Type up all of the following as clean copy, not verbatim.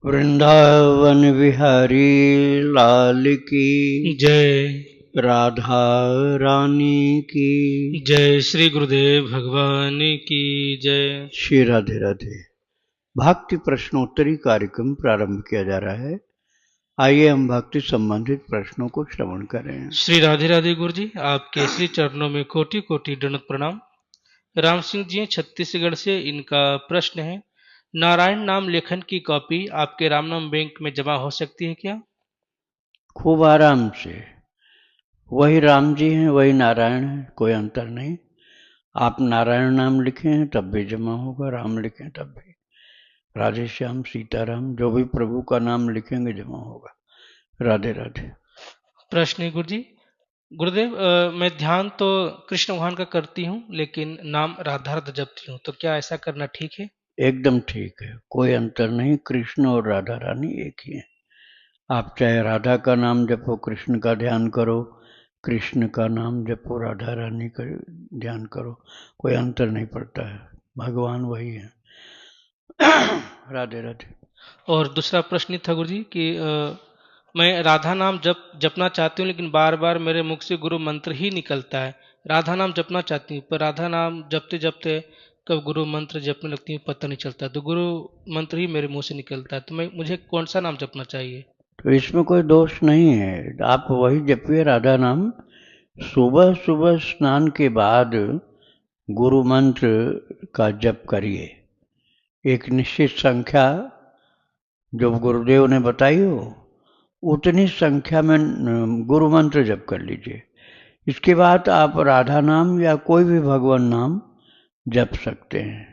वृंदावन विहारी लाल की जय। राधा रानी की जय श्री गुरुदेव भगवान की जय। श्री राधे राधे। भक्ति प्रश्नोत्तरी कार्यक्रम प्रारंभ किया जा रहा है। आइए हम भक्ति संबंधित प्रश्नों को श्रवण करें। श्री राधे राधे गुरु जी, आपके श्री चरणों में कोटि कोटि दंडवत प्रणाम। राम सिंह जी छत्तीसगढ़ से, इनका प्रश्न है, नारायण नाम लेखन की कॉपी आपके राम नाम बैंक में जमा हो सकती है क्या? खूब आराम से। वही राम जी हैं, वही नारायण है, कोई अंतर नहीं। आप नारायण नाम लिखे हैं तब भी जमा होगा, राम लिखें तब भी। राधे श्याम सीताराम जो भी प्रभु का नाम लिखेंगे जमा होगा। राधे राधे। प्रश्न है गुरु जी, गुरुदेव मैं ध्यान तो कृष्ण भगवान का करती हूँ लेकिन नाम राधा राधा जपती हूँ, तो क्या ऐसा करना ठीक है? एकदम ठीक है, कोई अंतर नहीं। कृष्ण और राधा रानी एक ही हैं। आप चाहे राधा का नाम जपो, कृष्ण का ध्यान करो, कृष्ण का नाम जपो, राधा रानी का ध्यान करो, कोई अंतर नहीं पड़ता है, भगवान वही है। राधे राधे। और दूसरा प्रश्न था गुरु जी कि मैं राधा नाम जपना चाहती हूँ लेकिन बार बार मेरे मुख से गुरु मंत्र ही निकलता है। राधा नाम जपना चाहती हूँ पर राधा नाम जपते जपते कब गुरु मंत्र जपने लगती हूँ पता नहीं चलता, तो गुरु मंत्र ही मेरे मुंह से निकलता है, तो मुझे कौन सा नाम जपना चाहिए? तो इसमें कोई दोष नहीं है, आप वही जपिए राधा नाम। सुबह सुबह स्नान के बाद गुरु मंत्र का जप करिए। एक निश्चित संख्या जो गुरुदेव ने बताई हो उतनी संख्या में गुरु मंत्र जप कर लीजिए। इसके बाद आप राधा नाम या कोई भी भगवान नाम जप सकते हैं।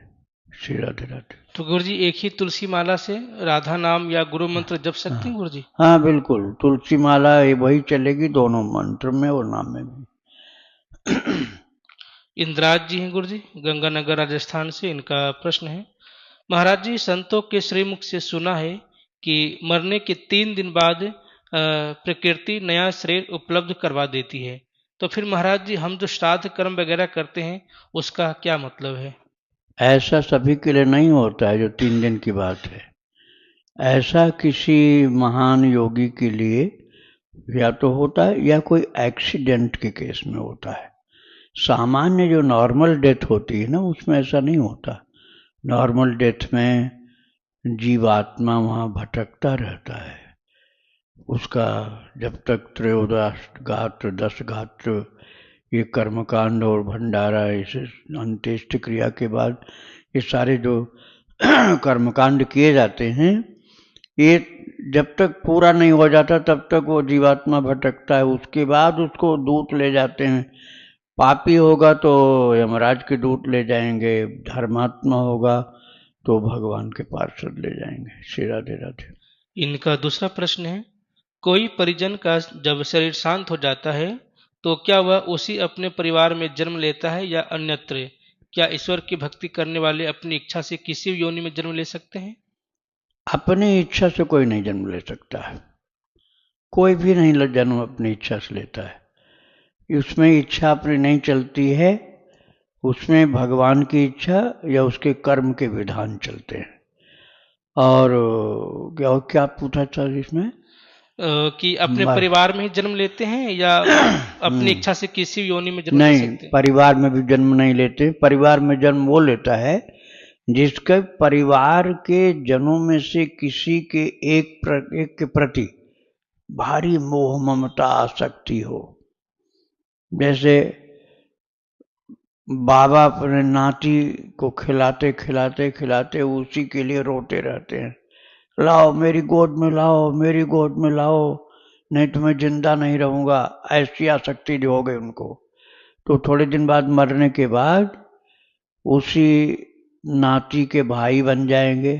श्री राधे राधे। तो गुरु जी एक ही तुलसी माला से राधा नाम या गुरु मंत्र जप सकते हाँ हैं गुरु जी? हाँ बिल्कुल, तुलसी माला ये वही चलेगी दोनों मंत्र में और नाम में भी। इंद्राज जी हैं गुरु जी, गंगानगर राजस्थान से, इनका प्रश्न है, महाराज जी संतों के श्रीमुख से सुना है कि मरने के 3 दिन बाद प्रकृति नया शरीर उपलब्ध करवा देती है, तो फिर महाराज जी हम जो श्राद्ध कर्म वगैरह करते हैं उसका क्या मतलब है? ऐसा सभी के लिए नहीं होता है जो 3 दिन की बात है। ऐसा किसी महान योगी के लिए या तो होता है या कोई एक्सीडेंट के केस में होता है। सामान्य जो नॉर्मल डेथ होती है ना उसमें ऐसा नहीं होता। नॉर्मल डेथ में जीवात्मा वहाँ भटकता रहता है। उसका जब तक त्रयोदश गात्र 10 गात्र ये कर्मकांड और भंडारा इस अंत्येष्टि क्रिया के बाद ये सारे जो कर्मकांड किए जाते हैं ये जब तक पूरा नहीं हो जाता तब तक वो जीवात्मा भटकता है। उसके बाद उसको दूत ले जाते हैं। पापी होगा तो यमराज के दूत ले जाएंगे, धर्मात्मा होगा तो भगवान के पार्षद ले जाएंगे। श्री राधे राधे। इनका दूसरा प्रश्न है, कोई परिजन का जब शरीर शांत हो जाता है तो क्या वह उसी अपने परिवार में जन्म लेता है या अन्यत्र? क्या ईश्वर की भक्ति करने वाले अपनी इच्छा से किसी भी योनि में जन्म ले सकते हैं? अपनी इच्छा से कोई नहीं जन्म ले सकता है। कोई भी नहीं जन्म अपनी इच्छा से लेता है। उसमें इच्छा अपनी नहीं चलती है, उसमें भगवान की इच्छा या उसके कर्म के विधान चलते हैं। और क्या क्या पूछा था इसमें? कि अपने परिवार में ही जन्म लेते हैं या अपनी इच्छा से किसी भी योनि में जन्म ले नहीं, सकते हैं? परिवार में भी जन्म नहीं लेते। परिवार में जन्म वो लेता है जिसके परिवार के जनों में से किसी के एक के प्रति भारी मोह ममता आसक्ति हो। जैसे बाबा अपने नाती को खिलाते खिलाते खिलाते उसी के लिए रोते रहते हैं, लाओ मेरी गोद में लाओ, मेरी गोद में लाओ, नहीं तो मैं जिंदा नहीं रहूंगा। ऐसी आसक्ति जो हो गई उनको, तो थोड़े दिन बाद मरने के बाद उसी नाती के भाई बन जाएंगे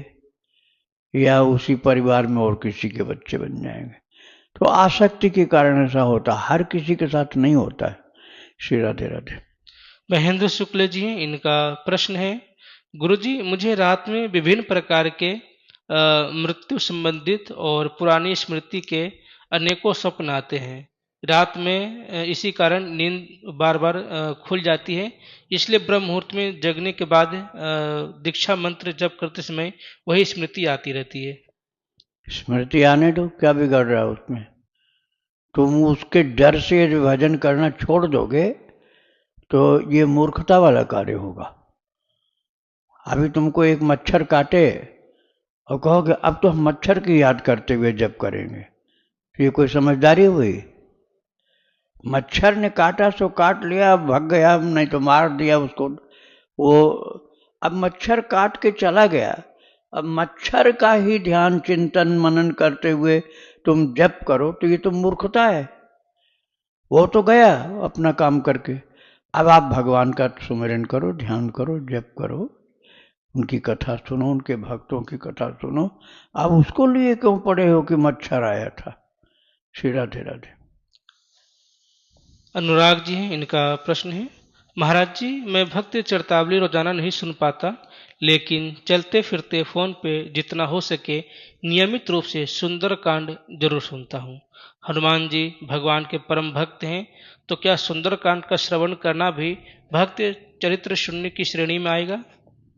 या उसी परिवार में और किसी के बच्चे बन जाएंगे। तो आसक्ति के कारण ऐसा होता, हर किसी के साथ नहीं होता है। श्री राधे राधे। महेंद्र शुक्ल जी हैं, इनका प्रश्न है, गुरुजी मुझे रात में विभिन्न प्रकार के मृत्यु संबंधित और पुरानी स्मृति के अनेकों स्वप्न आते हैं। रात में इसी कारण नींद बार बार खुल जाती है, इसलिए ब्रह्म मुहूर्त में जगने के बाद दीक्षा मंत्र जप करते समय वही स्मृति आती रहती है। स्मृति आने दो, क्या बिगड़ रहा है उसमें। तुम उसके डर से यदि भजन करना छोड़ दोगे तो ये मूर्खता वाला कार्य होगा। अभी तुमको एक मच्छर काटे और कहोगे अब तो हम मच्छर की याद करते हुए जप करेंगे, तो ये कोई समझदारी हुई? मच्छर ने काटा सो काट लिया, अब भाग गया, नहीं तो मार दिया उसको। वो अब मच्छर काट के चला गया, अब मच्छर का ही ध्यान चिंतन मनन करते हुए तुम जप करो तो ये तो मूर्खता है। वो तो गया अपना काम करके, अब आप भगवान का सुमिरन करो, ध्यान करो, जप करो, उनकी कथा सुनो, उनके भक्तों की कथा सुनो। आप उसको लिए क्यों पड़े हो कि मच्छर आया था? श्री राधे राधे। अनुराग जी हैं, इनका प्रश्न है, महाराज जी मैं भक्त चरतावली रोजाना नहीं सुन पाता, लेकिन चलते फिरते फोन पे जितना हो सके नियमित रूप से सुंदरकांड जरूर सुनता हूँ। हनुमान जी भगवान के परम भक्त हैं, तो क्या सुंदरकांड का श्रवण करना भी भक्त चरित्र सुनने की श्रेणी में आएगा?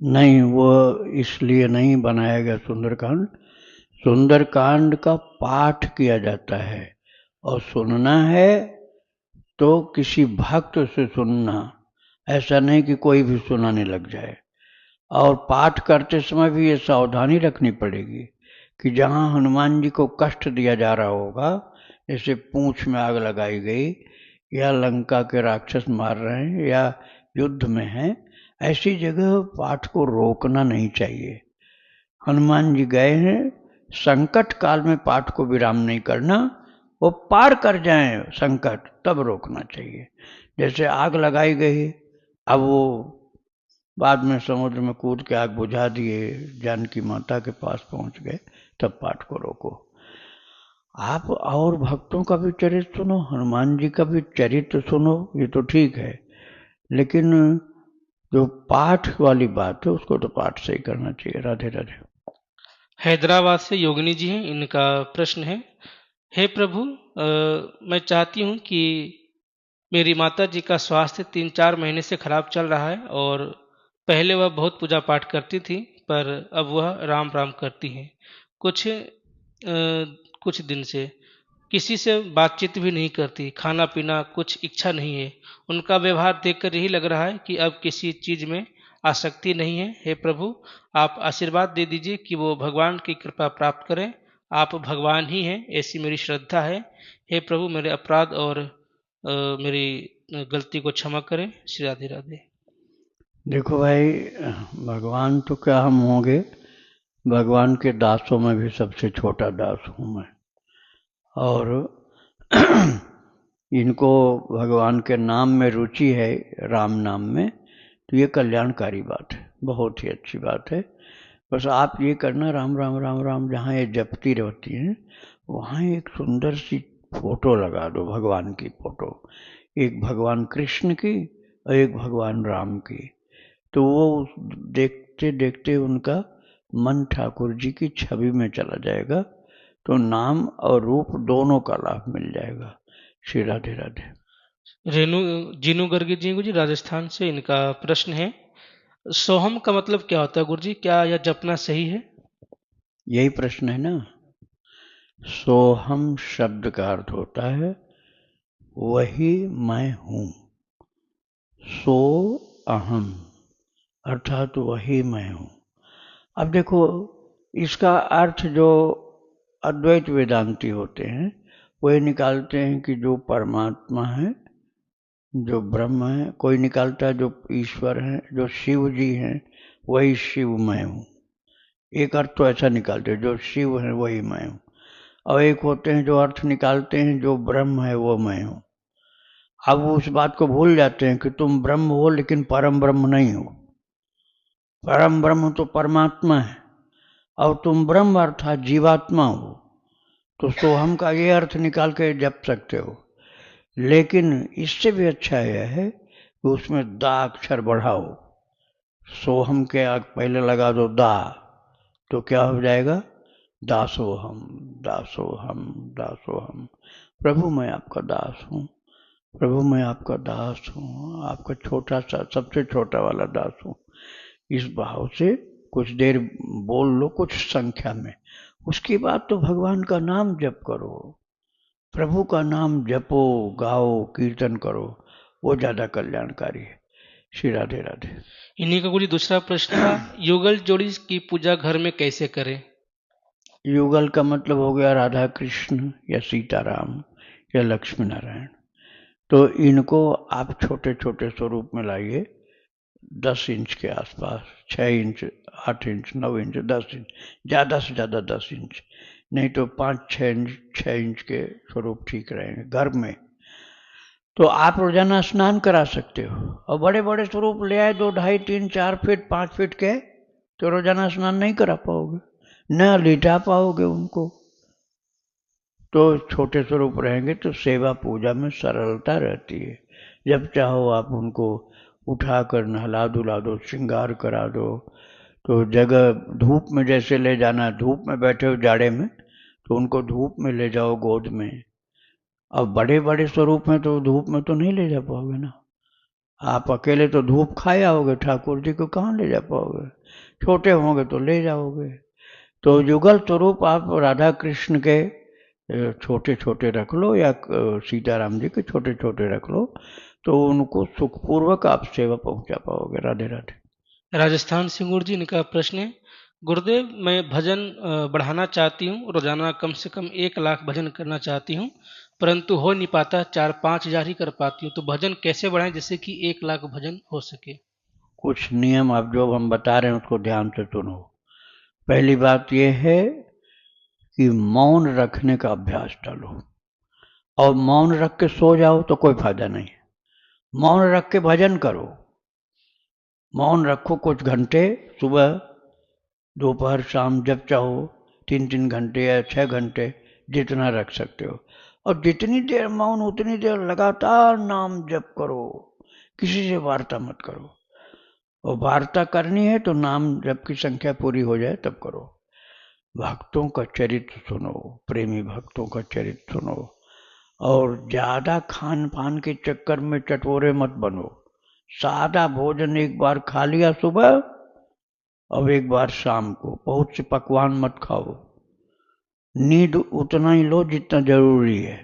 नहीं, वो इसलिए नहीं बनाया गया सुंदरकांड। सुंदरकांड का पाठ किया जाता है और सुनना है तो किसी भक्त से सुनना, ऐसा नहीं कि कोई भी सुनाने लग जाए। और पाठ करते समय भी ये सावधानी रखनी पड़ेगी कि जहाँ हनुमान जी को कष्ट दिया जा रहा होगा, जैसे पूंछ में आग लगाई गई, या लंका के राक्षस मार रहे हैं, या युद्ध में हैं, ऐसी जगह पाठ को रोकना नहीं चाहिए। हनुमान जी गए हैं, संकट काल में पाठ को विराम नहीं करना, वो पार कर जाएं संकट तब रोकना चाहिए। जैसे आग लगाई गई, अब वो बाद में समुद्र में कूद के आग बुझा दिए, जानकी माता के पास पहुंच गए, तब पाठ को रोको। आप और भक्तों का भी चरित्र सुनो, हनुमान जी का भी चरित्र सुनो, ये तो ठीक है, लेकिन जो पाठ वाली बात है उसको तो पाठ से ही करना चाहिए। राधे राधे। हैदराबाद से योगिनी जी हैं, इनका प्रश्न है, हे प्रभु मैं चाहती हूँ कि मेरी माता जी का स्वास्थ्य 3-4 महीने से खराब चल रहा है, और पहले वह बहुत पूजा पाठ करती थी, पर अब वह राम राम करती हैं। कुछ दिन से किसी से बातचीत भी नहीं करती, खाना पीना कुछ इच्छा नहीं है। उनका व्यवहार देखकर यही लग रहा है कि अब किसी चीज में आसक्ति नहीं है। हे प्रभु आप आशीर्वाद दे दीजिए कि वो भगवान की कृपा प्राप्त करें। आप भगवान ही हैं, ऐसी मेरी श्रद्धा है। हे प्रभु मेरे अपराध और मेरी गलती को क्षमा करें। श्री राधे राधे। देखो भाई, भगवान तो क्या हम होंगे, भगवान के दासों में भी सबसे छोटा दास हूँ मैं, और इनको भगवान के नाम में रुचि है, राम नाम में, तो ये कल्याणकारी बात है, बहुत ही अच्छी बात है। बस आप ये करना, राम राम राम राम जहाँ ये जपती रहती हैं वहाँ एक सुंदर सी फोटो लगा दो, भगवान की फोटो, एक भगवान कृष्ण की और एक भगवान राम की। तो वो देखते देखते उनका मन ठाकुर जी की छवि में चला जाएगा, तो नाम और रूप दोनों का लाभ मिल जाएगा। श्री राधे राधे। रेणु जीनू गर्गी जी गुरु जी राजस्थान से, इनका प्रश्न है, सोहम का मतलब क्या होता है गुरु जी, क्या यह जपना सही है? यही प्रश्न है ना। सोहम शब्द का अर्थ होता है वही मैं हूं, सो अहम, अर्थात वही मैं हूं। अब देखो, इसका अर्थ जो अद्वैत वेदांती होते हैं वो ये निकालते हैं कि जो परमात्मा है, जो ब्रह्म है, कोई निकालता है जो ईश्वर है, जो शिव जी हैं वही शिव मैं हूँ। एक अर्थ तो ऐसा निकालते हैं, जो शिव है वही मैं हूँ। और एक होते हैं जो अर्थ निकालते हैं जो ब्रह्म है वो मैं हूँ। अब वो उस बात को भूल जाते हैं कि तुम ब्रह्म हो लेकिन परम ब्रह्म नहीं हो। परम ब्रह्म तो परमात्मा है और तुम ब्रह्म अर्थात जीवात्मा हो। तो सोहम का ये अर्थ निकाल के जप सकते हो, लेकिन इससे भी अच्छा यह है कि उसमें दा अक्षर बढ़ाओ। सोहम के आग पहले लगा दो दा, तो क्या हो जाएगा? दासोहम, दासोहम, दासोहम। प्रभु मैं आपका दास हूँ, प्रभु मैं आपका दास हूँ, आपका छोटा सा, सबसे छोटा वाला दास हूँ। इस भाव से कुछ देर बोल लो, कुछ संख्या में, उसके बाद तो भगवान का नाम जप करो, प्रभु का नाम जपो, गाओ, कीर्तन करो, वो ज़्यादा कल्याणकारी है। श्री राधे राधे। इन्हीं का गुरुजी दूसरा प्रश्न था, युगल जोड़ी की पूजा घर में कैसे करें? युगल का मतलब हो गया राधा कृष्ण या सीताराम या लक्ष्मी नारायण। तो इनको आप छोटे छोटे स्वरूप में लाइए, 10 इंच के आसपास, 6 इंच, 8 इंच, 9 इंच, 10 इंच, ज़्यादा से ज़्यादा 10 इंच, नहीं तो 5-6 इंच, 6 इंच के स्वरूप ठीक रहेंगे घर में। तो आप रोजाना स्नान करा सकते हो। और बड़े बड़े स्वरूप ले आए 2, 2.5, 3, 4 फीट, 5 फीट के, तो रोजाना स्नान नहीं करा पाओगे, न लिटा पाओगे उनको। तो छोटे स्वरूप रहेंगे तो सेवा पूजा में सरलता रहती है। जब चाहो आप उनको उठा कर नहला धुला दो, श्रृंगार करा दो। तो जगह धूप में जैसे ले जाना, धूप में बैठे हो जाड़े में, तो उनको धूप में ले जाओ गोद में। अब बड़े बड़े स्वरूप में तो धूप में तो नहीं ले जा पाओगे ना, आप अकेले तो धूप खाए आओगे, ठाकुर जी को कहाँ ले जा पाओगे। छोटे होंगे तो ले जाओगे। तो युगल स्वरूप आप राधा कृष्ण के छोटे छोटे रख लो, या सीताराम जी के छोटे छोटे रख लो, तो उनको सुखपूर्वक आप सेवा पहुंचा पाओगे। राधे राधे। राजस्थान से गुरुजी, इनका प्रश्न है, गुरुदेव मैं भजन बढ़ाना चाहती हूँ, रोजाना कम से कम 1 लाख भजन करना चाहती हूँ, परंतु हो नहीं पाता, 4-5 हजार ही कर पाती हूँ। तो भजन कैसे बढ़ाएं जिससे कि 1 लाख भजन हो सके? कुछ नियम आप जो हम बता रहे हैं उसको ध्यान से सुनो। पहली बात यह है कि मौन रखने का अभ्यास डालो, और मौन रख के सो जाओ तो कोई फायदा नहीं। मौन रख के भजन करो। मौन रखो कुछ घंटे, सुबह, दोपहर, शाम, जब चाहो, 3-3 घंटे या 6 घंटे, जितना रख सकते हो। और जितनी देर मौन उतनी देर लगातार नाम जप करो, किसी से वार्ता मत करो। और वार्ता करनी है तो नाम जप की संख्या पूरी हो जाए तब करो। भक्तों का चरित्र सुनो, प्रेमी भक्तों का चरित्र सुनो। और ज्यादा खान पान के चक्कर में चटोरे मत बनो। सादा भोजन एक बार खा लिया सुबह, अब एक बार शाम को, बहुत से पकवान मत खाओ। नींद उतना ही लो जितना जरूरी है।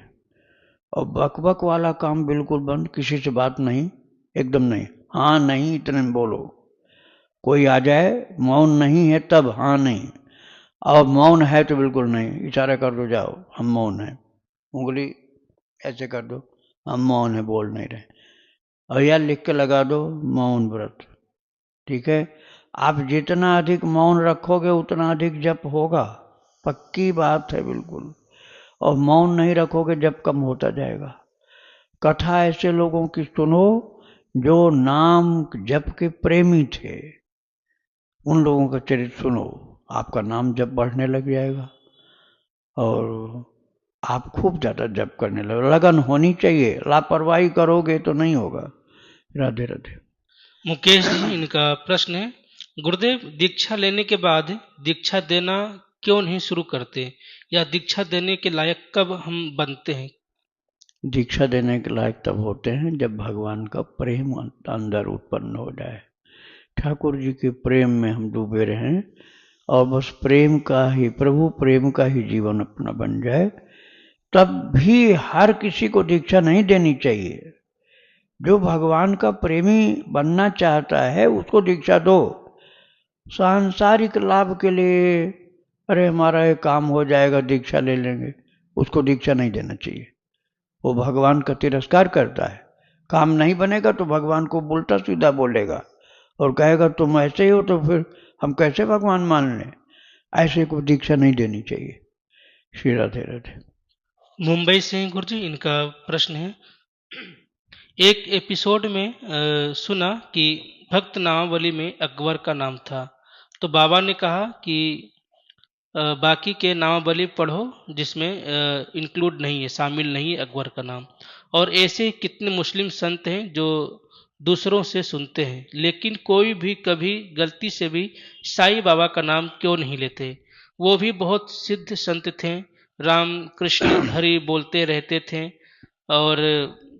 और बकबक वाला काम बिल्कुल बंद, किसी से बात नहीं, एकदम नहीं। हाँ नहीं इतने में बोलो। कोई आ जाए, मौन नहीं है तब हाँ नहीं, और मौन है तो बिल्कुल नहीं, इशारा कर दो जाओ हम मौन है, उंगली ऐसे कर दो हम मौन है, बोल नहीं रहे। और या लिख के लगा दो मौन व्रत। ठीक है। आप जितना अधिक मौन रखोगे उतना अधिक जप होगा, पक्की बात है बिल्कुल। और मौन नहीं रखोगे जप कम होता जाएगा। कथा ऐसे लोगों की सुनो जो नाम जप के प्रेमी थे, उन लोगों का चरित्र सुनो, आपका नाम जप बढ़ने लग जाएगा और आप खूब ज्यादा जप करने लगे। लगन होनी चाहिए, लापरवाही करोगे तो नहीं होगा। राधे राधे। मुकेश जी, इनका प्रश्न है, गुरुदेव दीक्षा लेने के बाद दीक्षा देना क्यों नहीं शुरू करते, या दीक्षा देने के लायक कब हम बनते हैं? दीक्षा देने के लायक तब होते हैं जब भगवान का प्रेम अंदर उत्पन्न हो जाए, ठाकुर जी के प्रेम में हम डूबे रहें, और बस प्रेम का ही, प्रभु प्रेम का ही जीवन अपना बन जाए। तब भी हर किसी को दीक्षा नहीं देनी चाहिए। जो भगवान का प्रेमी बनना चाहता है उसको दीक्षा दो। सांसारिक लाभ के लिए, अरे हमारा ये काम हो जाएगा दीक्षा ले लेंगे, उसको दीक्षा नहीं देना चाहिए। वो भगवान का तिरस्कार करता है। काम नहीं बनेगा तो भगवान को उल्टा सीधा बोलेगा और कहेगा तुम ऐसे ही हो तो फिर हम कैसे भगवान मान लें। ऐसे को दीक्षा नहीं देनी चाहिए। श्री राधे राधे। मुंबई से गुरुजी, इनका प्रश्न है, एक एपिसोड में सुना कि भक्त नामावली में अकबर का नाम था, तो बाबा ने कहा कि बाकी के नामावली पढ़ो जिसमें इंक्लूड नहीं है, शामिल नहीं है अकबर का नाम। और ऐसे कितने मुस्लिम संत हैं जो दूसरों से सुनते हैं, लेकिन कोई भी कभी गलती से भी साईं बाबा का नाम क्यों नहीं लेते? वो भी बहुत सिद्ध संत थे, राम कृष्ण हरि बोलते रहते थे, और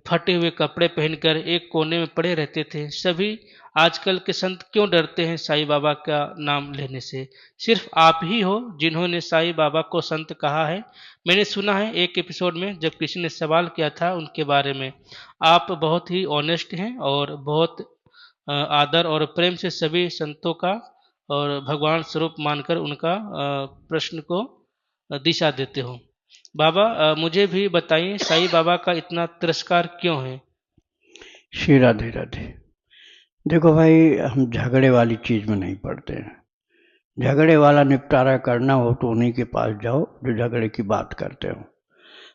फटे हुए कपड़े पहनकर एक कोने में पड़े रहते थे। सभी आजकल के संत क्यों डरते हैं साईं बाबा का नाम लेने से? सिर्फ आप ही हो जिन्होंने साईं बाबा को संत कहा है। मैंने सुना है एक एपिसोड में जब किसी ने सवाल किया था उनके बारे में। आप बहुत ही ऑनेस्ट हैं और बहुत आदर और प्रेम से सभी संतों का और भगवान स्वरूप मानकर उनका प्रश्न को दिशा देते हो। बाबा मुझे भी बताइए साईं बाबा का इतना तिरस्कार क्यों है? श्री राधे राधे। देखो भाई, हम झगड़े वाली चीज में नहीं पड़ते हैं। झगड़े वाला निपटारा करना हो तो उन्हीं के पास जाओ जो झगड़े की बात करते हो।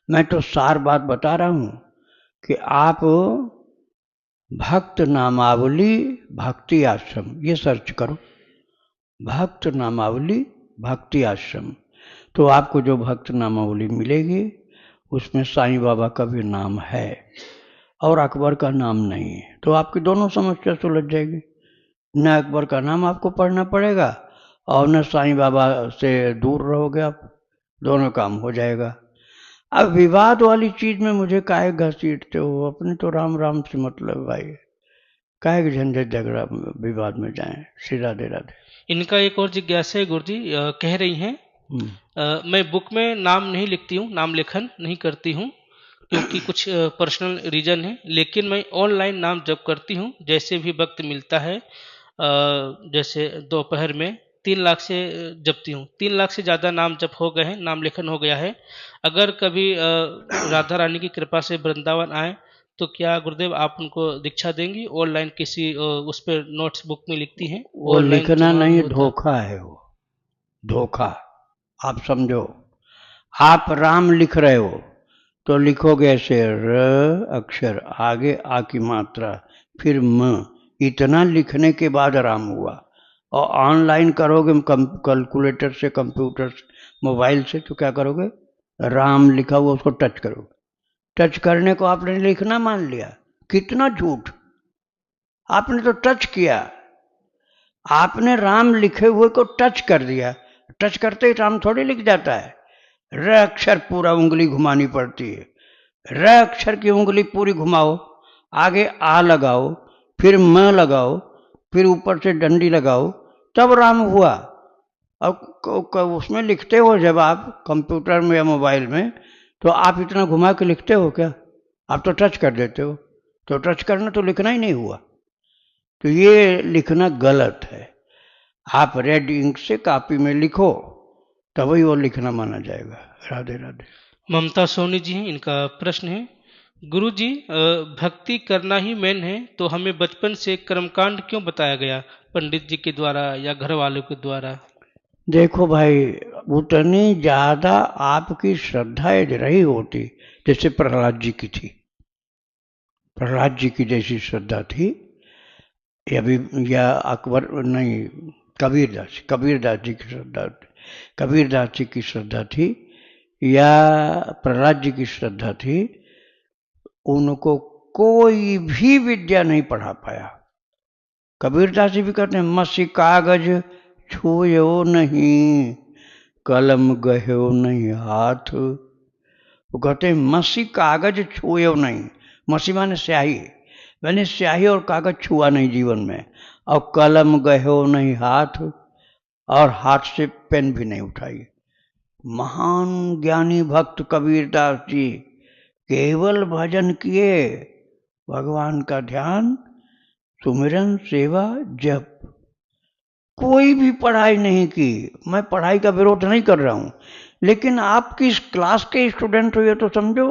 मैं तो सार बात बता रहा हूं कि आप भक्त नामावली भक्ति आश्रम ये सर्च करो, भक्त नामावली भक्ति आश्रम, तो आपको जो भक्त नामावली मिलेगी उसमें साईं बाबा का भी नाम है और अकबर का नाम नहीं है, तो आपकी दोनों समस्या सुलझ जाएगी। न अकबर का नाम आपको पढ़ना पड़ेगा और न साईं बाबा से दूर रहोगे आप, दोनों काम हो जाएगा। अब विवाद वाली चीज में मुझे काहे घसीटते हो? अपने तो राम राम से मतलब भाई, काहे के झंझट झगड़ा विवाद में जाएं। श्री राधे राधे। इनका एक और जिज्ञासा है गुरुजी, कह रही हैं मैं बुक में नाम नहीं लिखती हूँ, नाम लेखन नहीं करती हूँ क्योंकि कुछ पर्सनल रीजन है, लेकिन मैं ऑनलाइन नाम जप करती हूँ जैसे भी वक्त मिलता है। जैसे दोपहर में 3 लाख से जपती हूँ। 3 लाख से ज़्यादा नाम जप हो गए हैं, नाम लेखन हो गया है। अगर कभी राधा रानी की कृपा से वृंदावन आए तो क्या गुरुदेव आप उनको दीक्षा देंगी? ऑनलाइन किसी उस पर नोट्स बुक में लिखती हैं, वो ऑनलाइन जो लिखना नाम नहीं, होता है। धोखा है वो, धोखा। आप समझो, आप राम लिख रहे हो तो लिखोगे ऐसे र अक्षर आगे आ की मात्रा फिर म, इतना लिखने के बाद राम हुआ। और ऑनलाइन करोगे कैलकुलेटर से, कंप्यूटर से, मोबाइल से, तो क्या करोगे? राम लिखा हुआ उसको टच करोगे, टच करने को आपने लिखना मान लिया। कितना झूठ! आपने तो टच किया, आपने राम लिखे हुए को टच कर दिया। टच करते ही राम थोड़ी लिख जाता है। र अक्षर पूरा उंगली घुमानी पड़ती है। र अक्षर की उंगली पूरी घुमाओ, आगे आ लगाओ, फिर म लगाओ, फिर ऊपर से डंडी लगाओ, तब राम हुआ। अब उसमें लिखते हो जब आप कंप्यूटर में या मोबाइल में, तो आप इतना घुमा के लिखते हो क्या? आप तो टच कर देते हो। तो टच करना तो लिखना ही नहीं हुआ। तो ये लिखना गलत है। आप रेड इंक से कॉपी में लिखो तभी वो लिखना माना जाएगा। राधे राधे। ममता सोनी जी हैं, इनका प्रश्न है गुरु जी भक्ति करना ही मेन है तो हमें बचपन से कर्मकांड क्यों बताया गया, पंडित जी के द्वारा या घर वालों के द्वारा? देखो भाई, उतनी ज्यादा आपकी श्रद्धा यदि रही होती, जैसे प्रहलाद जी की थी, प्रहलाद जी की जैसी श्रद्धा थी, या अकबर नहीं, कबीरदास जी की श्रद्धा, कबीरदास जी की श्रद्धा थी या प्रहलाद जी की श्रद्धा थी, उनको कोई भी विद्या नहीं पढ़ा पाया। कबीरदास जी भी कहते हैं, मसी कागज छुयो नहीं, कलम गह्यो नहीं हाथ। वो कहते हैं मसी कागज छुयो नहीं, मसी माने स्याही, मैंने स्याही और कागज छुआ नहीं जीवन में, और कलम गह्यो नहीं हाथ, और हाथ से पेन भी नहीं उठाई। महान ज्ञानी भक्त कबीरदास जी केवल भजन किए, भगवान का ध्यान, सुमिरन, सेवा, जप, कोई भी पढ़ाई नहीं की। मैं पढ़ाई का विरोध नहीं कर रहा हूं, लेकिन आप किस क्लास के स्टूडेंट हो ये तो समझो।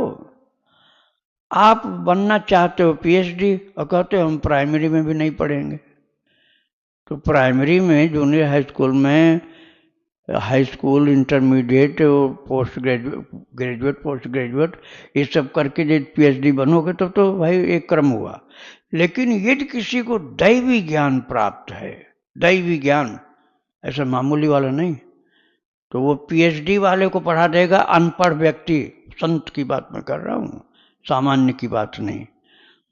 आप बनना चाहते हो पीएचडी और कहते हो हम प्राइमरी में भी नहीं पढ़ेंगे। तो प्राइमरी में, जूनियर हाई स्कूल में, high school, intermediate, post graduate, graduate, post graduate, ये सब करके जब पीएचडी बनोगे तो भाई एक क्रम हुआ। लेकिन यदि किसी को दैवी ज्ञान प्राप्त है, दैवी ज्ञान, ऐसा मामूली वाला नहीं, तो वो पीएचडी वाले को पढ़ा देगा। अनपढ़ व्यक्ति, संत की बात मैं कर रहा हूँ, सामान्य की बात नहीं।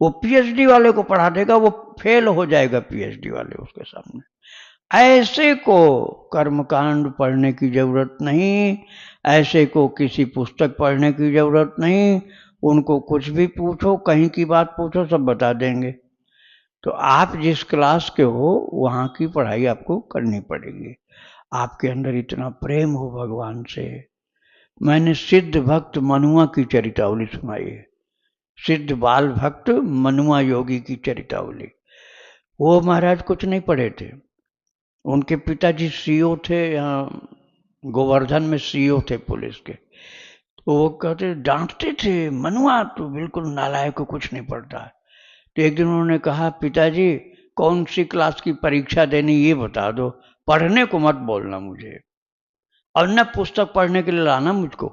वो पीएचडी वाले को पढ़ा देगा, वो फेल हो जाएगा पीएचडी वाले उसके सामने। ऐसे को कर्मकांड पढ़ने की जरूरत नहीं, ऐसे को किसी पुस्तक पढ़ने की जरूरत नहीं। उनको कुछ भी पूछो, कहीं की बात पूछो, सब बता देंगे। तो आप जिस क्लास के हो वहाँ की पढ़ाई आपको करनी पड़ेगी। आपके अंदर इतना प्रेम हो भगवान से। मैंने सिद्ध भक्त मनुआ की चरितावली सुनाई है, सिद्ध बाल भक्त मनुआ योगी की चरितावली। वो महाराज कुछ नहीं पढ़े थे, उनके पिताजी सीओ थे, यहाँ गोवर्धन में सीओ थे पुलिस के। तो वो कहते डांटते थे, मनुआ तू बिल्कुल नालायक को, कुछ नहीं पढ़ता। तो एक दिन उन्होंने कहा, पिताजी कौन सी क्लास की परीक्षा देनी ये बता दो, पढ़ने को मत बोलना मुझे, और न पुस्तक पढ़ने के लिए लाना मुझको।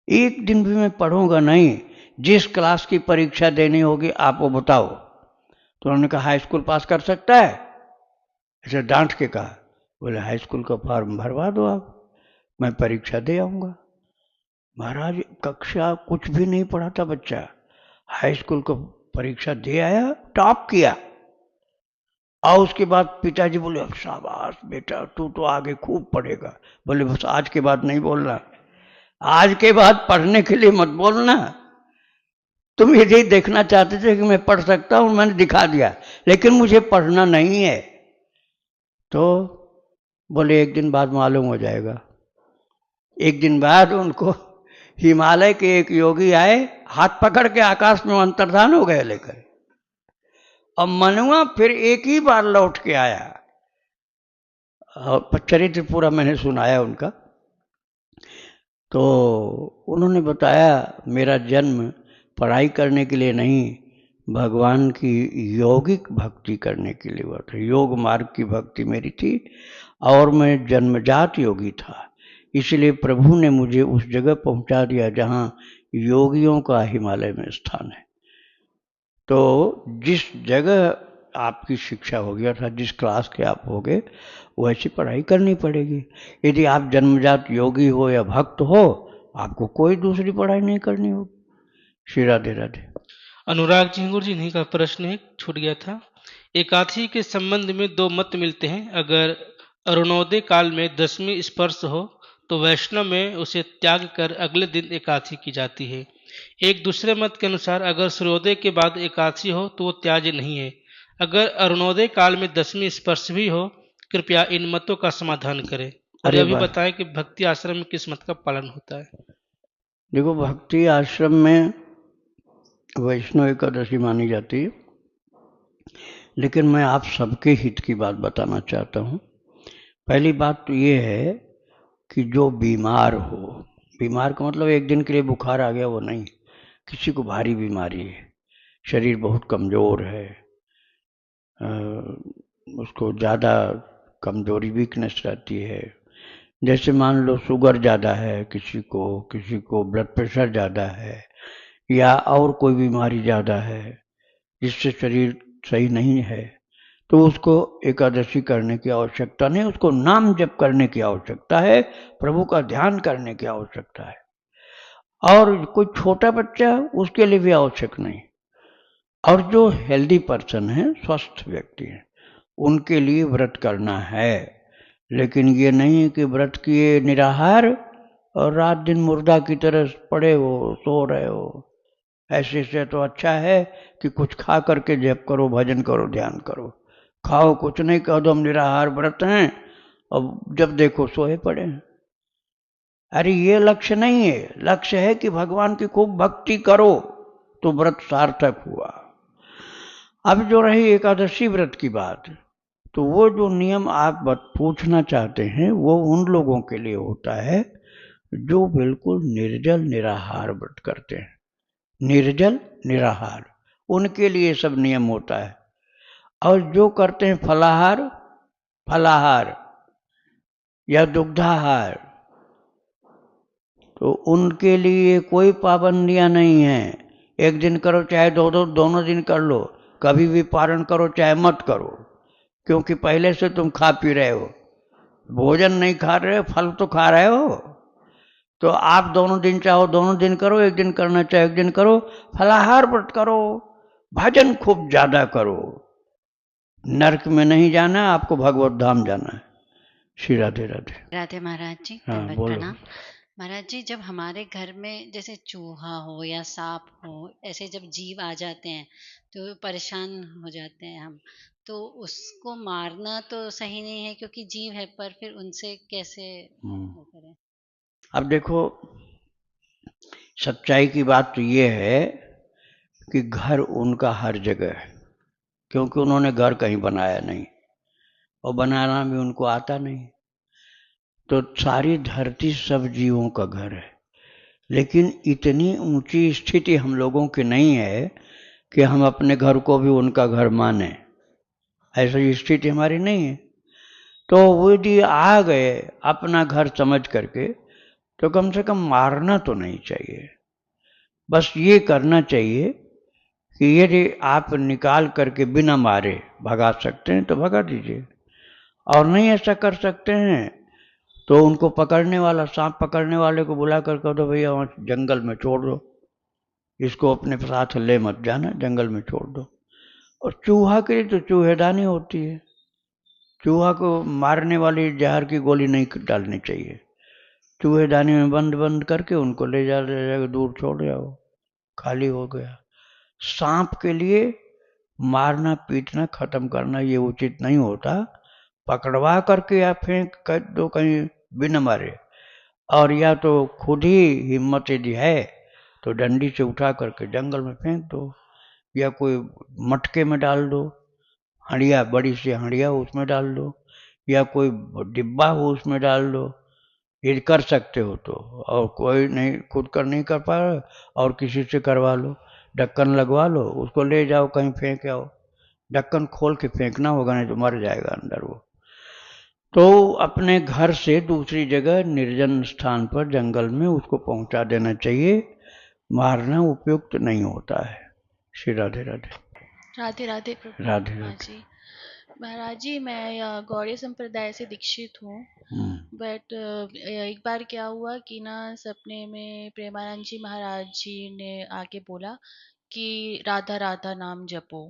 एक दिन भी मैं पढ़ूंगा नहीं, जिस क्लास की परीक्षा देनी होगी आप वो बताओ। तो उन्होंने कहा हाई स्कूल पास कर सकता है, ऐसे डांट के कहा। बोले हाई स्कूल का फॉर्म भरवा दो आप, मैं परीक्षा दे आऊंगा। महाराज कक्षा कुछ भी नहीं पढ़ा था बच्चा, हाई स्कूल को परीक्षा दे आया, टॉप किया। और उसके बाद पिताजी बोले अब शाबाश बेटा, तू तो आगे खूब पढ़ेगा। बोले बस आज के बाद नहीं बोलना, आज के बाद पढ़ने के लिए मत बोलना। तुम यदि देखना चाहते थे कि मैं पढ़ सकता हूं, मैंने दिखा दिया, लेकिन मुझे पढ़ना नहीं है। तो बोले एक दिन बाद मालूम हो जाएगा। एक दिन बाद उनको हिमालय के एक योगी आए, हाथ पकड़ के आकाश में अंतर्धान हो गए लेकर। अब मनुआ फिर एक ही बार लौट के आया, और चरित्र पूरा मैंने सुनाया उनका। तो उन्होंने बताया मेरा जन्म पढ़ाई करने के लिए नहीं, भगवान की यौगिक भक्ति करने के लिए हुआ था। योग मार्ग की भक्ति मेरी थी, और मैं जन्मजात योगी था। इसलिए प्रभु ने मुझे उस जगह पहुंचा दिया जहां योगियों का हिमालय में स्थान है। तो जिस जगह आपकी शिक्षा होगी, अर्थात जिस क्लास के आप होगे, वैसी पढ़ाई करनी पड़ेगी। यदि आप जन्मजात योगी हो या भक्त हो, आपको कोई दूसरी पढ़ाई नहीं करनी होगी। श्री राधे राधे। अनुराग जी गुरु जी, इन्हीं का प्रश्न है, छूट गया था। एकादशी के संबंध में दो मत मिलते हैं। अगर अरुणोदय काल में 10वीं स्पर्श हो तो वैष्णव में उसे त्याग कर अगले दिन एकादशी की जाती है। एक दूसरे मत के अनुसार अगर सूर्योदय के बाद एकादशी हो तो वो त्याज्य नहीं है। अगर अरुणोदय काल में 10वीं स्पर्श भी हो, कृपया इन मतों का समाधान करें और यह भी बताएं कि भक्ति आश्रम में किस मत का पालन होता है। देखो, भक्ति आश्रम में वैष्णव एकादशी मानी जाती है, लेकिन मैं आप सबके हित की बात बताना चाहता हूँ। पहली बात तो ये है कि जो बीमार हो, बीमार का मतलब एक दिन के लिए बुखार आ गया वो नहीं, किसी को भारी बीमारी है, शरीर बहुत कमज़ोर है, उसको ज़्यादा कमजोरी वीकनेस रहती है। जैसे मान लो शुगर ज़्यादा है किसी को ब्लड प्रेशर ज़्यादा है, या और कोई बीमारी ज़्यादा है जिससे शरीर सही नहीं है, तो उसको एकादशी करने की आवश्यकता नहीं, उसको नाम जप करने की आवश्यकता है, प्रभु का ध्यान करने की आवश्यकता है। और कोई छोटा बच्चा, उसके लिए भी आवश्यक नहीं। और जो हेल्दी पर्सन है, स्वस्थ व्यक्ति है, उनके लिए व्रत करना है। लेकिन ये नहीं कि व्रत किए निराहार और रात दिन मुर्दा की तरह पड़े हो, सो रहे हो। ऐसे से तो अच्छा है कि कुछ खा करके जप करो, भजन करो, ध्यान करो। खाओ कुछ नहीं, कह दो हम निराहार व्रत हैं, और जब देखो सोए पड़े हैं। अरे ये लक्ष्य नहीं है, लक्ष्य है कि भगवान की खूब भक्ति करो, तो व्रत सार्थक हुआ। अब जो रही एकादशी व्रत की बात, तो वो जो नियम आप पूछना चाहते हैं वो उन लोगों के लिए होता है जो बिल्कुल निर्जल निराहार व्रत करते हैं। निर्जल निराहार, उनके लिए सब नियम होता है। और जो करते हैं फलाहार या दुग्धाहार, तो उनके लिए कोई पाबंदियां नहीं हैं। एक दिन करो चाहे दोनों दिन कर लो, कभी भी पारण करो चाहे मत करो, क्योंकि पहले से तुम खा पी रहे हो, भोजन नहीं खा रहे हो, फल तो खा रहे हो। तो आप दोनों दिन चाहो दोनों दिन करो, एक दिन करना चाहे एक दिन करो, फलाहार व्रत करो, भजन खूब ज्यादा करो। नरक में नहीं जाना, आपको भगवत धाम जाना है। श्री राधे राधे। राधे महाराज जी, हाँ, दंडवत बोलो। प्रणाम। महाराज जी, जब हमारे घर में जैसे चूहा हो या सांप हो, ऐसे जब जीव आ जाते हैं तो परेशान हो जाते हैं हम। तो उसको मारना तो सही नहीं है क्योंकि जीव है, पर फिर उनसे कैसे वो करें? अब देखो, सच्चाई की बात तो ये है कि घर उनका हर जगह है, क्योंकि उन्होंने घर कहीं बनाया नहीं और बनाना भी उनको आता नहीं। तो सारी धरती सब जीवों का घर है, लेकिन इतनी ऊंची स्थिति हम लोगों की नहीं है कि हम अपने घर को भी उनका घर माने। ऐसी स्थिति हमारी नहीं है। तो वो यदि आ गए अपना घर समझ करके, तो कम से कम मारना तो नहीं चाहिए। बस ये करना चाहिए कि यदि आप निकाल करके बिना मारे भगा सकते हैं तो भगा दीजिए, और नहीं ऐसा कर सकते हैं तो उनको पकड़ने वाला, सांप पकड़ने वाले को बुला कर कह दो, भैया वहाँ जंगल में छोड़ दो, इसको अपने साथ ले मत जाना, जंगल में छोड़ दो। और चूहा के लिए तो चूहेदानी होती है, चूहा को मारने वाली जहर की गोली नहीं डालनी चाहिए। चूहेदानी में बंद बंद करके उनको ले जा दूर छोड़ जाओ, खाली हो गया। सांप के लिए मारना पीटना खत्म करना ये उचित नहीं होता। पकड़वा करके या फेंक कर दो कहीं बिना मारे, और या तो खुद ही हिम्मत यदि है तो डंडी से उठा करके जंगल में फेंक दो, या कोई मटके में डाल दो, हंडिया, बड़ी सी हंडिया उसमें डाल दो, या कोई डिब्बा हो उसमें डाल दो, ये कर सकते हो तो। और कोई नहीं, खुद कर नहीं कर पा रहे और किसी से करवा लो, ढक्कन लगवा लो, उसको ले जाओ कहीं फेंक आओ। ढक्कन खोल के फेंकना होगा, नहीं तो मर जाएगा अंदर वो। तो अपने घर से दूसरी जगह निर्जन स्थान पर जंगल में उसको पहुंचा देना चाहिए। मारना उपयुक्त नहीं होता है। श्री राधे राधे। राधे राधे प्रभु। राधे हाँ राधे। जी। महाराज जी, मैं गौड़ीय संप्रदाय से दीक्षित हूँ। बट एक बार क्या हुआ कि ना, सपने में प्रेमानंद जी महाराज जी ने आके बोला कि राधा राधा नाम जपो।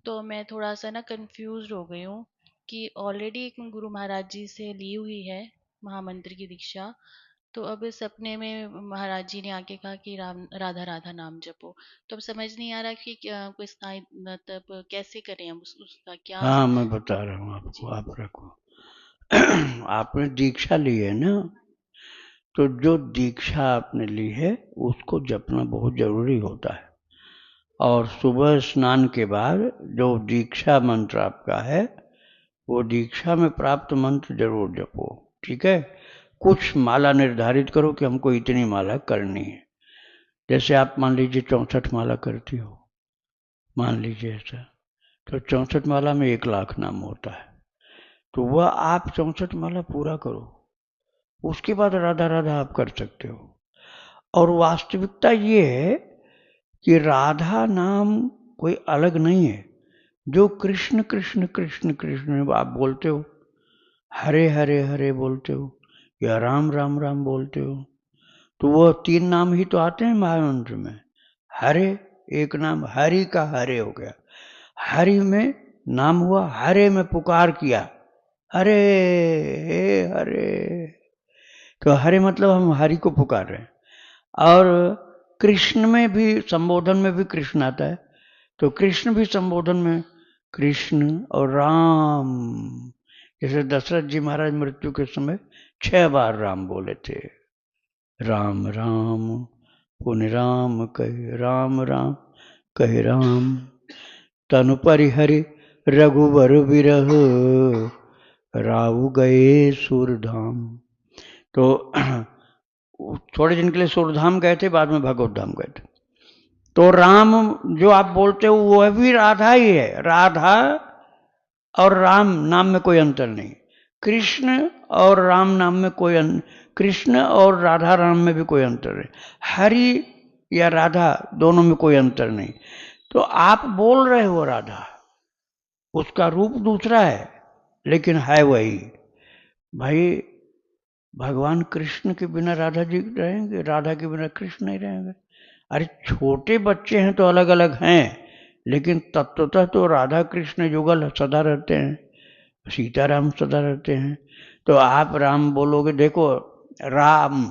तो मैं थोड़ा सा ना कंफ्यूज हो गई हूँ कि ऑलरेडी एक गुरु महाराज जी से ली हुई है महामंत्र की दीक्षा। तो अब इस सपने में महाराज जी ने आके कहा कि राम राधा राधा नाम जपो। तो अब समझ नहीं आ रहा कि मतलब कैसे करें हम उसका क्या हाँ, मैं बता रहा हूँ आपको, जी। आप रखो। आपने दीक्षा ली है ना, तो जो दीक्षा आपने ली है उसको जपना बहुत जरूरी होता है। और सुबह स्नान के बाद जो दीक्षा मंत्र आपका है, वो दीक्षा में प्राप्त मंत्र जरूर जपो, ठीक है। कुछ माला निर्धारित करो कि हमको इतनी माला करनी है। जैसे आप मान लीजिए 64 माला करती हो, मान लीजिए ऐसा, तो 64 माला में 1,00,000 नाम होता है। तो वह आप 64 माला पूरा करो, उसके बाद राधा राधा आप कर सकते हो। और वास्तविकता ये है कि राधा नाम कोई अलग नहीं है। जो कृष्ण कृष्ण कृष्ण कृष्ण आप बोलते हो, हरे हरे हरे बोलते हो, या राम राम राम बोलते हो, तो वो 3 नाम ही तो आते हैं महामंत्र में। हरे एक नाम, हरि का हरे हो गया, हरि में नाम हुआ, हरे में पुकार किया, हरे हे हरे, तो हरे मतलब हम हरि को पुकार रहे हैं। और कृष्ण में भी, संबोधन में भी कृष्ण आता है, तो कृष्ण भी संबोधन में कृष्ण। और राम, जैसे दशरथ जी महाराज मृत्यु के समय 6 बार राम बोले थे, राम राम पुनि राम कहे, राम राम कहे राम, तनु परिहरि रघुवर विरह, राव गए सुरधाम। तो थोड़े दिन के लिए सुरधाम गए थे, बाद में भगवत धाम गए थे। तो राम जो आप बोलते हो वो भी राधा ही है। राधा और राम नाम में कोई अंतर नहीं। कृष्ण और राम नाम में कोई कृष्ण और राधा राम में भी कोई अंतर नहीं। हरि या राधा दोनों में कोई अंतर नहीं। तो आप बोल रहे हो राधा, उसका रूप दूसरा है लेकिन है वही। भाई, भगवान कृष्ण के बिना राधा जी रहेंगे, राधा के बिना कृष्ण नहीं रहेंगे। अरे छोटे बच्चे हैं तो अलग अलग हैं, लेकिन तत्वतः तो राधा कृष्ण युगल सदा रहते हैं, सीताराम सदा रहते हैं। तो आप राम बोलोगे, देखो राम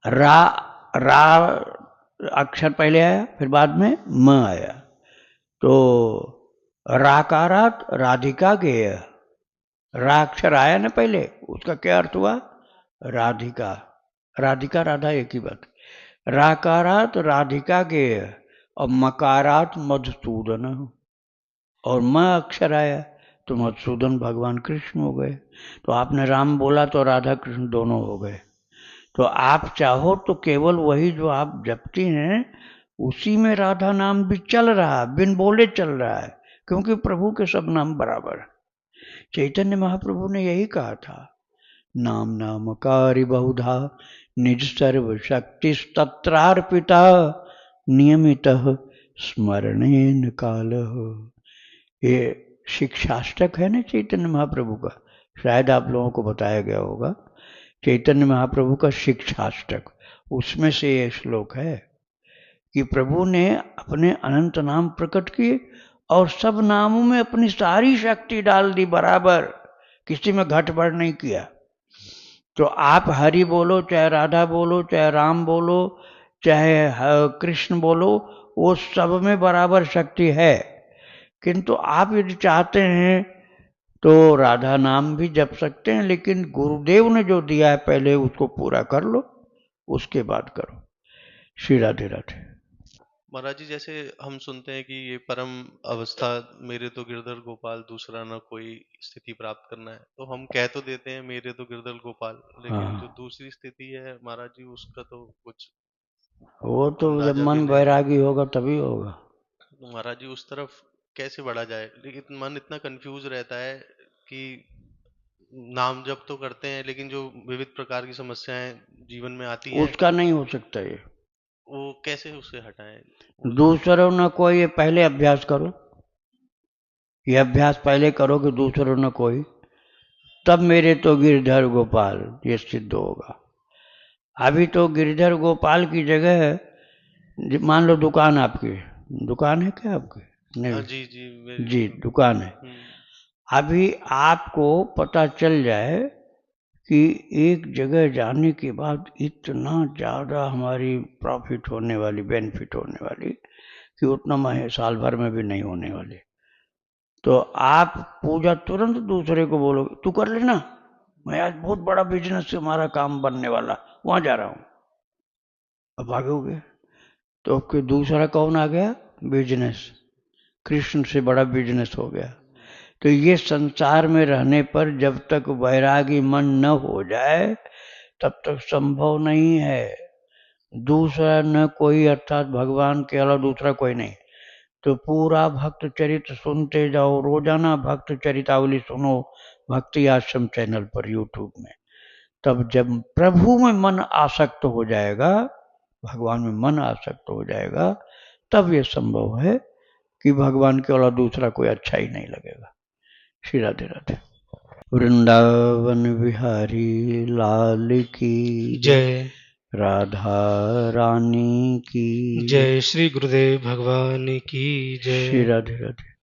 रा रा अक्षर पहले आया, फिर बाद में म आया, तो राकारात राधिका गेय, रा अक्षर आया ना पहले, उसका क्या अर्थ हुआ? राधिका। राधिका राधा एक ही बात। राकारात राधिका गेय और मकारात मधुसूदन, और म अक्षर आया तो मधुसूदन भगवान कृष्ण हो गए। तो आपने राम बोला तो राधा कृष्ण दोनों हो गए। तो आप चाहो तो केवल वही जो आप जपती हैं उसी में राधा नाम भी चल रहा है, बिन बोले चल रहा है, क्योंकि प्रभु के सब नाम बराबर है। चैतन्य महाप्रभु ने यही कहा था, नाम नामकारी बहुधा निज सर्व शक्ति तत्रार्पिता नियमित स्मरणेन काल। ये शिक्षाष्टक है ना चैतन्य महाप्रभु का, शायद आप लोगों को बताया गया होगा, चैतन्य महाप्रभु का शिक्षाष्टक, उसमें से ये श्लोक है कि प्रभु ने अपने अनंत नाम प्रकट किए और सब नामों में अपनी सारी शक्ति डाल दी बराबर, किसी में घट बढ़ नहीं किया। तो आप हरि बोलो, चाहे राधा बोलो, चाहे राम बोलो, चाहे कृष्ण बोलो, वो सब में बराबर शक्ति है। किंतु आप यदि चाहते हैं तो राधा नाम भी जप सकते हैं, लेकिन गुरुदेव ने जो दिया है पहले उसको पूरा कर लो, उसके बाद करो। श्री राधे राधे। महाराज जी, जैसे हम सुनते हैं कि ये परम अवस्था मेरे तो गिरधर गोपाल दूसरा न कोई स्थिति प्राप्त करना है, तो हम कह तो देते हैं मेरे तो गिरधर गोपाल, लेकिन हाँ, जो दूसरी स्थिति है महाराज जी उसका तो कुछ वो तो जब अंदाजा भी मन नहीं है। वैरागी होगा तभी होगा। तो महाराज जी उस तरफ कैसे बढ़ा जाए? लेकिन मन इतना कंफ्यूज रहता है कि नाम जप तो करते हैं, लेकिन जो विविध प्रकार की समस्याएं जीवन में आती हैं उसका नहीं हो सकता ये। वो कैसे उससे हटाएं? दूसरों न कोई, ये पहले अभ्यास करो, ये अभ्यास पहले करो कि दूसरों न कोई, तब मेरे तो गिरधर गोपाल ये सिद्ध होगा। अभी तो गिरधर गोपाल की जगह मान लो दुकान आपकी, दुकान है क्या आपकी? हाँ नहीं जी जी, मेरी जी, दुकान है। अभी आपको पता चल जाए कि एक जगह जाने के बाद इतना ज़्यादा हमारी प्रॉफिट होने वाली, बेनिफिट होने वाली, कि उतना मैं साल भर में भी नहीं होने वाली, तो आप पूजा तुरंत दूसरे को बोलोगे, तू कर लेना, मैं आज बहुत बड़ा बिजनेस से हमारा काम बनने वाला, वहां जा रहा हूं। अब भागोगे तो फिर दूसरा कौन आ गया? बिजनेस, कृष्ण से बड़ा बिजनेस हो गया। तो ये संसार में रहने पर जब तक वैरागी मन न हो जाए तब तक संभव नहीं है। दूसरा न कोई, अर्थात भगवान के अलावा दूसरा कोई नहीं। तो पूरा भक्त चरित्र सुनते जाओ, रोजाना भक्त चरितावली सुनो भक्ति आश्रम चैनल पर यूट्यूब में। तब जब प्रभु में मन आसक्त हो जाएगा, भगवान में मन आसक्त हो जाएगा, तब ये संभव है कि भगवान के अलावा दूसरा कोई अच्छा ही नहीं लगेगा। श्री राधे राधे। वृंदावन बिहारी लाल की जय। राधा रानी की जय। श्री गुरुदेव भगवान की जय। श्री राधे राधे।